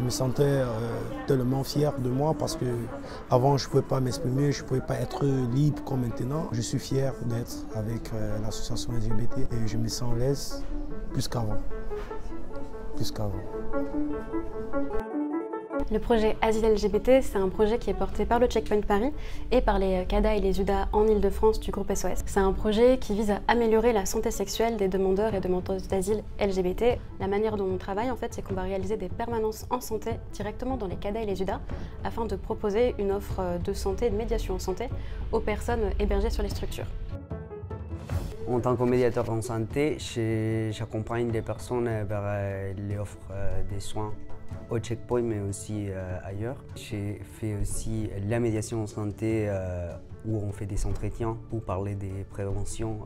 Je me sentais tellement fier de moi parce que avant je ne pouvais pas m'exprimer, je ne pouvais pas être libre comme maintenant. Je suis fier d'être avec l'association LGBT et je me sens à l'aise plus qu'avant. Le projet Asile LGBT, c'est un projet qui est porté par le Checkpoint Paris et par les CADA et les UDA en Ile-de-France du groupe SOS. C'est un projet qui vise à améliorer la santé sexuelle des demandeurs et demandeuses d'asile LGBT. La manière dont on travaille, en fait, c'est qu'on va réaliser des permanences en santé directement dans les CADA et les UDA afin de proposer une offre de santé, de médiation en santé aux personnes hébergées sur les structures. En tant que médiateur en santé, j'accompagne les personnes vers les offres des soins au checkpoint, mais aussi ailleurs. J'ai fait aussi la médiation en santé où on fait des entretiens pour parler des préventions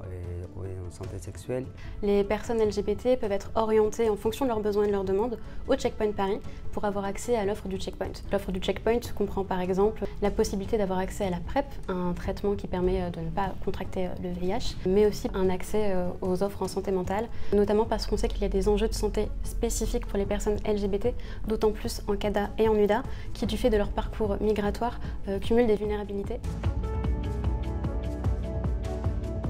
et en santé sexuelle. Les personnes LGBT peuvent être orientées en fonction de leurs besoins et de leurs demandes au Checkpoint Paris pour avoir accès à l'offre du Checkpoint. L'offre du Checkpoint comprend par exemple la possibilité d'avoir accès à la PrEP, un traitement qui permet de ne pas contracter le VIH, mais aussi un accès aux offres en santé mentale, notamment parce qu'on sait qu'il y a des enjeux de santé spécifiques pour les personnes LGBT, d'autant plus en CADA et en UDA, qui du fait de leur parcours migratoire cumulent des vulnérabilités.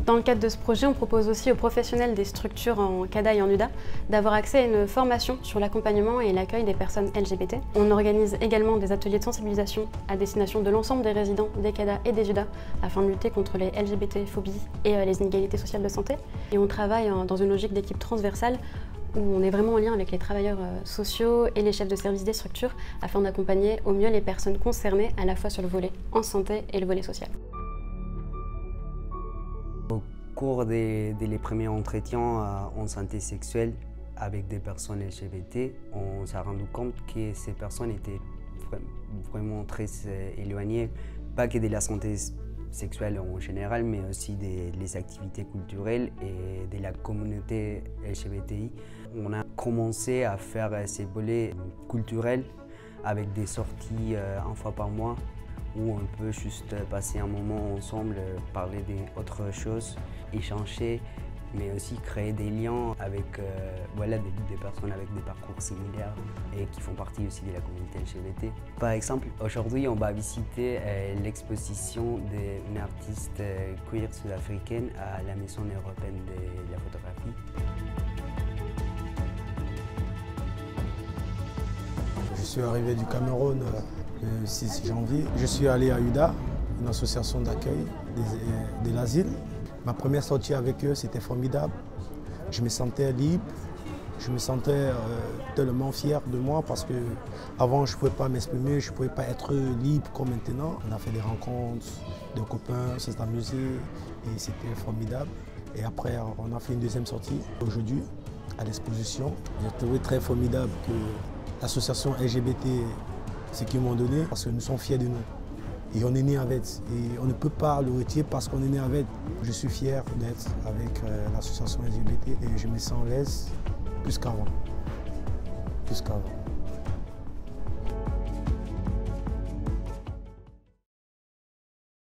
Dans le cadre de ce projet, on propose aussi aux professionnels des structures en CADA et en UDA d'avoir accès à une formation sur l'accompagnement et l'accueil des personnes LGBT. On organise également des ateliers de sensibilisation à destination de l'ensemble des résidents des CADA et des UDA afin de lutter contre les LGBT-phobies et les inégalités sociales de santé. Et on travaille dans une logique d'équipe transversale où on est vraiment en lien avec les travailleurs sociaux et les chefs de service des structures afin d'accompagner au mieux les personnes concernées à la fois sur le volet en santé et le volet social. Au cours des premiers entretiens en santé sexuelle avec des personnes LGBT, on s'est rendu compte que ces personnes étaient vraiment très éloignées, pas que de la santé sexuelle en général, mais aussi des activités culturelles et de la communauté LGBTI. On a commencé à faire ces volets culturels avec des sorties une fois par mois où on peut juste passer un moment ensemble, parler d'autres choses, échanger, mais aussi créer des liens avec voilà, des personnes avec des parcours similaires et qui font partie aussi de la communauté LGBT. Par exemple, aujourd'hui, on va visiter l'exposition d'une artiste queer sud-africaine à la Maison européenne de la photographie. Je suis arrivé du Cameroun le 6 janvier. Je suis allé à UDA, une association d'accueil de l'asile. Ma première sortie avec eux, c'était formidable. Je me sentais libre, je me sentais tellement fier de moi parce que avant je ne pouvais pas m'exprimer, je ne pouvais pas être libre comme maintenant. On a fait des rencontres, des copains, on s'est amusé et c'était formidable. Et après, on a fait une deuxième sortie aujourd'hui à l'exposition. J'ai trouvé très formidable que l'association LGBT, ce qu'ils m'ont donné, parce que nous sommes fiers de nous. Et on est né avec, et on ne peut pas le retirer parce qu'on est né avec. Je suis fier d'être avec l'association LGBT et je me sens à l'aise plus qu'avant.